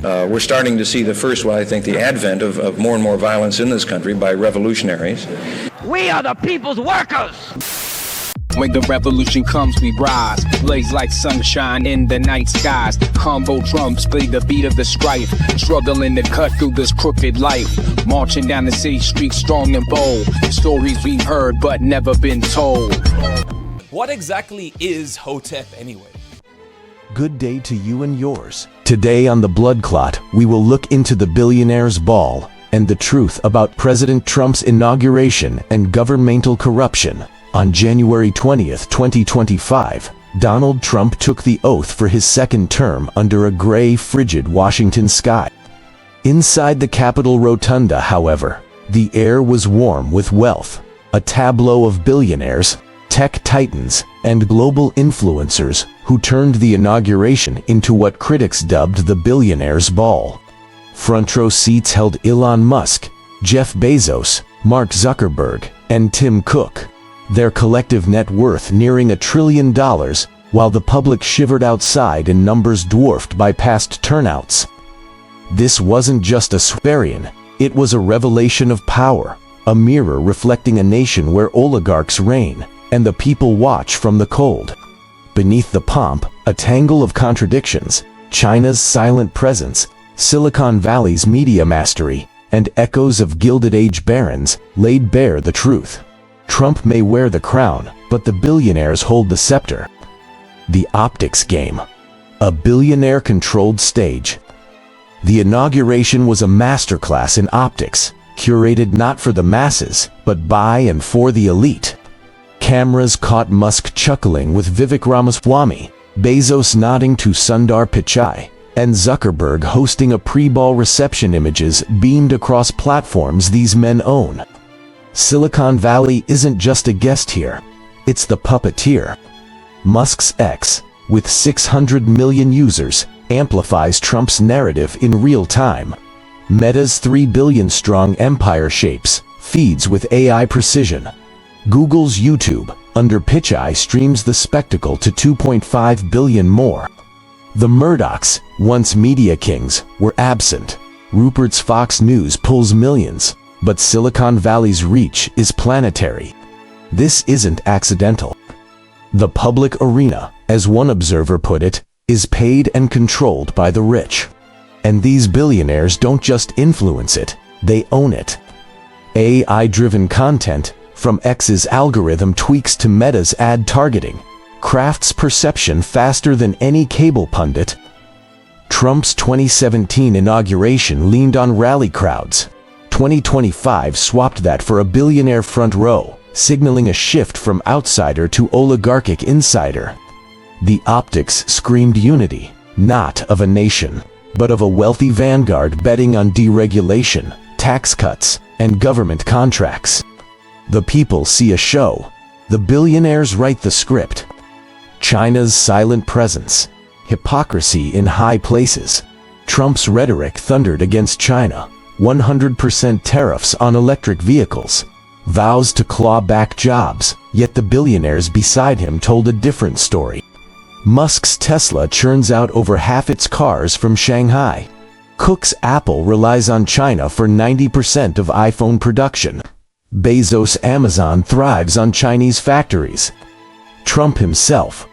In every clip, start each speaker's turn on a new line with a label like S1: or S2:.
S1: We're starting to see the first, I think, the advent of more and more violence in this country by revolutionaries.
S2: We are the people's workers!
S3: When the revolution comes, we rise, blaze like sunshine in the night skies. Humble drums play the beat of the strife, struggling to cut through this crooked life. Marching down the city streets strong and bold, stories we've heard but never been told.
S4: What exactly is Hotep anyway?
S5: Good day to you and yours. Today on The Blood Clot, we will look into the Billionaires' Ball and the truth about President Trump's inauguration and governmental corruption. On January 20th, 2025, Donald Trump took the oath for his second term under a gray, frigid Washington sky. Inside the Capitol Rotunda, however, the air was warm with wealth, a tableau of billionaires, tech titans, and global influencers who turned the inauguration into what critics dubbed the Billionaires' Ball. Front row seats held Elon Musk, Jeff Bezos, Mark Zuckerberg, and Tim Cook, their collective net worth nearing $1 trillion, while the public shivered outside in numbers dwarfed by past turnouts. This wasn't just a swearing, it was a revelation of power, a mirror reflecting a nation where oligarchs reign and the people watch from the cold. Beneath the pomp, a tangle of contradictions, China's silent presence, Silicon Valley's media mastery, and echoes of Gilded Age barons laid bare the truth. Trump may wear the crown, but the billionaires hold the scepter. The optics game. A billionaire-controlled stage. The inauguration was a masterclass in optics, curated not for the masses, but by and for the elite. Cameras caught Musk chuckling with Vivek Ramaswamy, Bezos nodding to Sundar Pichai, and Zuckerberg hosting a pre-ball reception. Images beamed across platforms these men own. Silicon Valley isn't just a guest here, it's the puppeteer. Musk's X, with 600 million users, amplifies Trump's narrative in real time. Meta's 3 billion strong empire shapes feeds with AI precision. Google's YouTube, under Pichai, streams the spectacle to 2.5 billion more. The Murdochs, once media kings, were absent. Rupert's Fox News pulls millions, but Silicon Valley's reach is planetary. This isn't accidental. The public arena, as one observer put it, is paid and controlled by the rich. And these billionaires don't just influence it, they own it. AI-driven content, from X's algorithm tweaks to Meta's ad targeting, crafts perception faster than any cable pundit. Trump's 2017 inauguration leaned on rally crowds. 2025 swapped that for a billionaire front row, signaling a shift from outsider to oligarchic insider. The optics screamed unity, not of a nation, but of a wealthy vanguard betting on deregulation, tax cuts, and government contracts. The people see a show. The billionaires write the script. China's silent presence, hypocrisy in high places. Trump's rhetoric thundered against China. 100% tariffs on electric vehicles, vows to claw back jobs, yet the billionaires beside him told a different story. Musk's Tesla churns out over half its cars from Shanghai. Cook's Apple relies on China for 90% of iPhone production. Bezos' Amazon thrives on Chinese factories. Trump himself.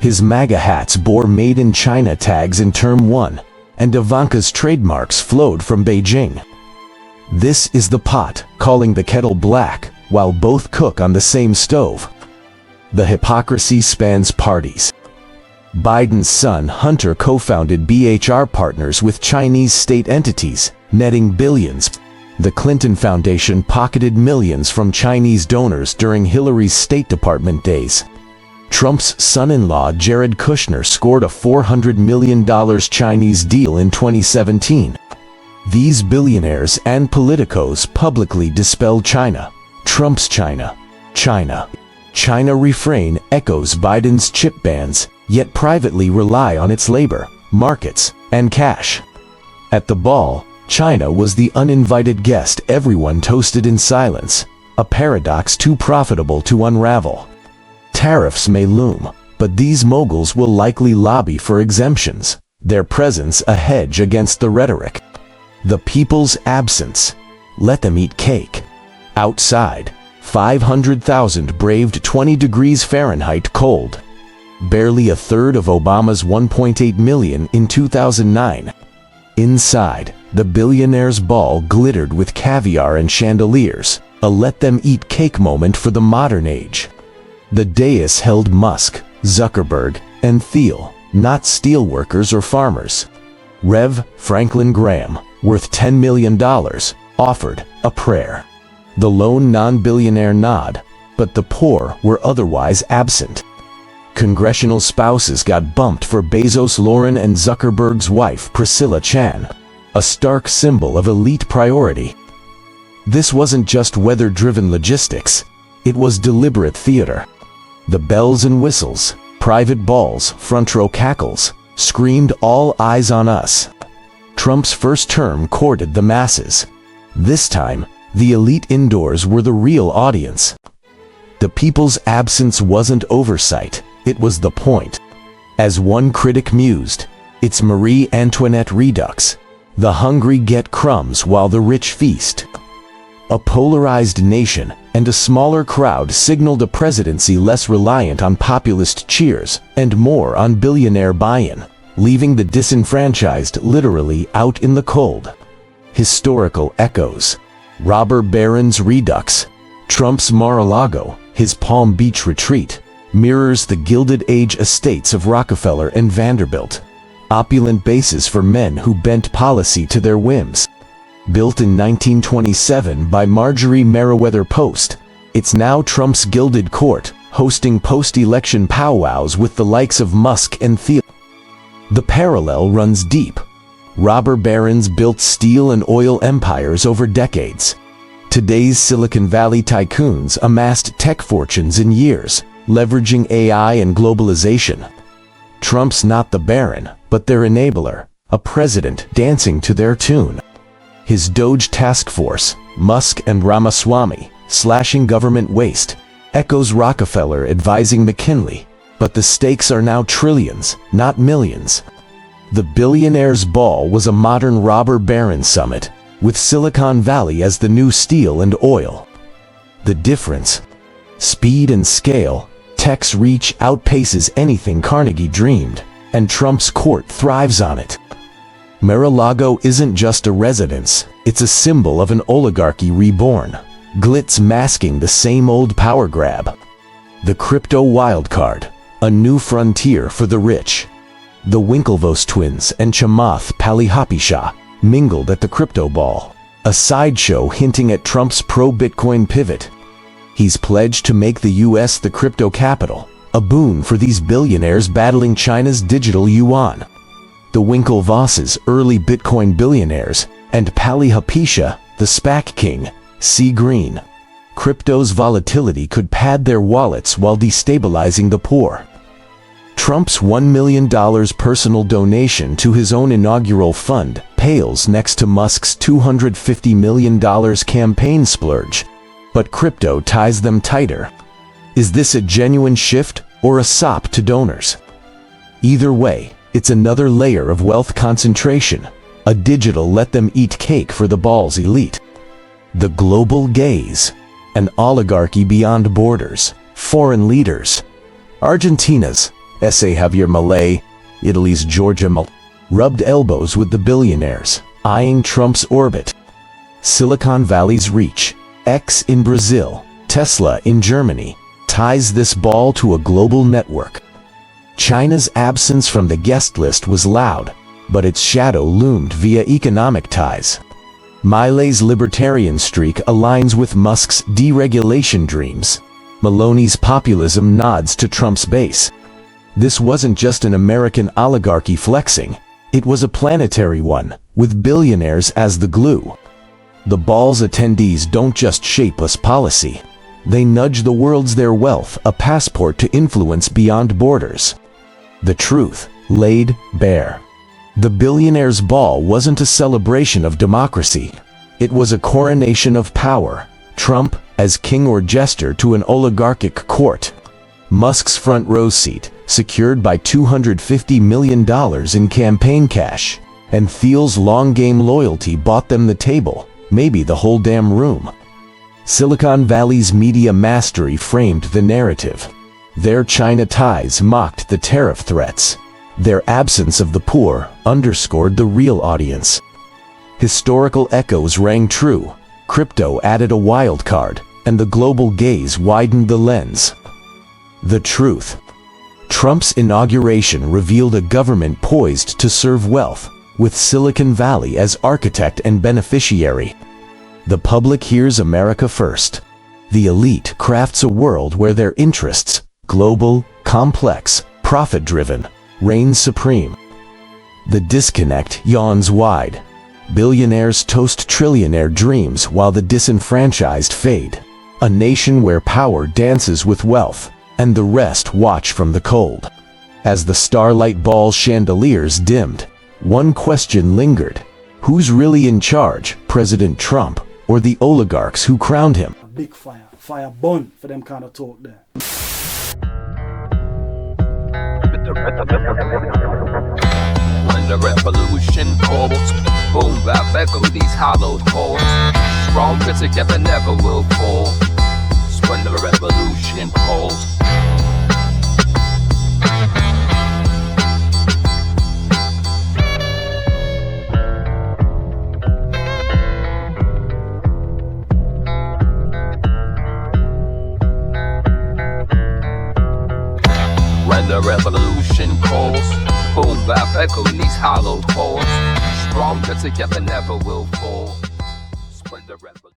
S5: His MAGA hats bore Made in China tags in Term 1. And Ivanka's trademarks flowed from Beijing. This is the pot calling the kettle black, while both cook on the same stove. The hypocrisy spans parties. Biden's son Hunter co-founded BHR Partners with Chinese state entities, netting billions. The Clinton Foundation pocketed millions from Chinese donors during Hillary's State Department days. Trump's son-in-law Jared Kushner scored a $400 million Chinese deal in 2017. These billionaires and politicos publicly dispel China. Trump's China. China. China refrain echoes Biden's chip bans, yet privately rely on its labor, markets, and cash. At the ball, China was the uninvited guest everyone toasted in silence, a paradox too profitable to unravel. Tariffs may loom, but these moguls will likely lobby for exemptions. their presence a hedge against the rhetoric. The people's absence. Let them eat cake. Outside, 500,000 braved 20 degrees Fahrenheit cold. Barely a third of Obama's 1.8 million in 2009. Inside, the Billionairs' ball glittered with caviar and chandeliers, a let-them-eat-cake moment for the modern age. The dais held Musk, Zuckerberg, and Thiel, not steelworkers or farmers. Rev. Franklin Graham, worth $10 million, offered a prayer. The lone non-billionaire nod, but the poor were otherwise absent. Congressional spouses got bumped for Bezos' Lauren and Zuckerberg's wife Priscilla Chan, a stark symbol of elite priority. This wasn't just weather-driven logistics, it was deliberate theater. The bells and whistles, private balls, front-row cackles, screamed all eyes on us. Trump's first term courted the masses. This time, the elite indoors were the real audience. The people's absence wasn't oversight, it was the point. As one critic mused, it's Marie Antoinette redux. The hungry get crumbs while the rich feast. A polarized nation and a smaller crowd signaled a presidency less reliant on populist cheers and more on billionaire buy-in, leaving the disenfranchised literally out in the cold. Historical echoes. Robber Baron's redux. Trump's Mar-a-Lago, his Palm Beach retreat, mirrors the Gilded Age estates of Rockefeller and Vanderbilt. Opulent bases for men who bent policy to their whims. Built in 1927 by Marjorie Merriweather Post, it's now Trump's gilded court, hosting post-election powwows with the likes of Musk and Thiel. The parallel runs deep. Robber barons built steel and oil empires over decades. Today's Silicon Valley tycoons amassed tech fortunes in years, leveraging AI and globalization. Trump's not the baron, but their enabler, a president dancing to their tune. His Doge task force, Musk and Ramaswamy, slashing government waste, echoes Rockefeller advising McKinley, but the stakes are now trillions, not millions. The Billionairs' Ball was a modern robber baron summit, with Silicon Valley as the new steel and oil. The difference? Speed and scale. Tech's reach outpaces anything Carnegie dreamed, and Trump's court thrives on it. Mar-a-Lago isn't just a residence, it's a symbol of an oligarchy reborn, glitz masking the same old power grab. The crypto wildcard, a new frontier for the rich. The Winklevoss twins and Chamath Palihapitiya mingled at the crypto ball, a sideshow hinting at Trump's pro-Bitcoin pivot. He's pledged to make the U.S. the crypto capital, a boon for these billionaires battling China's digital yuan. The Winklevosses, early Bitcoin billionaires, and Palihapitiya, the SPAC king, see green. Crypto's volatility could pad their wallets while destabilizing the poor. Trump's $1 million personal donation to his own inaugural fund pales next to Musk's $250 million campaign splurge, but crypto ties them tighter. Is this a genuine shift or a sop to donors? Either way, it's another layer of wealth concentration, a digital let-them-eat cake for the ball's elite. The global gaze, an oligarchy beyond borders, foreign leaders. Argentina's S.A. Javier Milei, Italy's Giorgia Meloni, rubbed elbows with the billionaires, eyeing Trump's orbit. Silicon Valley's reach, X in Brazil, Tesla in Germany, ties this ball to a global network. China's absence from the guest list was loud, but its shadow loomed via economic ties. Milei's libertarian streak aligns with Musk's deregulation dreams. Meloni's populism nods to Trump's base. This wasn't just an American oligarchy flexing, it was a planetary one, with billionaires as the glue. The ball's attendees don't just shape us policy. They nudge the world's their wealth, a passport to influence beyond borders. The truth, laid bare. The Billionairs' Ball wasn't a celebration of democracy. It was a coronation of power, Trump as king or jester to an oligarchic court. Musk's front row seat, secured by $250 million in campaign cash. And Thiel's long-game loyalty bought them the table, maybe the whole damn room. Silicon Valley's media mastery framed the narrative. Their China ties mocked the tariff threats. Their absence of the poor underscored the real audience. Historical echoes rang true. Crypto added a wild card, and the global gaze widened the lens. The truth. Trump's inauguration revealed a government poised to serve wealth, with Silicon Valley as architect and beneficiary. The public hears America first. The elite crafts a world where their interests, global, complex, profit-driven, reign supreme. The disconnect yawns wide. Billionaires toast trillionaire dreams while the disenfranchised fade. A nation where power dances with wealth, and the rest watch from the cold. As the Starlight Ball chandeliers dimmed, one question lingered. Who's really in charge, President Trump or the oligarchs who crowned him?
S6: A big fire burn for them kind of talk there.
S3: When the revolution calls, boom, bap, echo these hollowed halls. Stronger together never will fall. It's when the revolution calls. When the revolution calls, boom, bap, echo these hollowed halls. Stronger together never will fall. When the revolution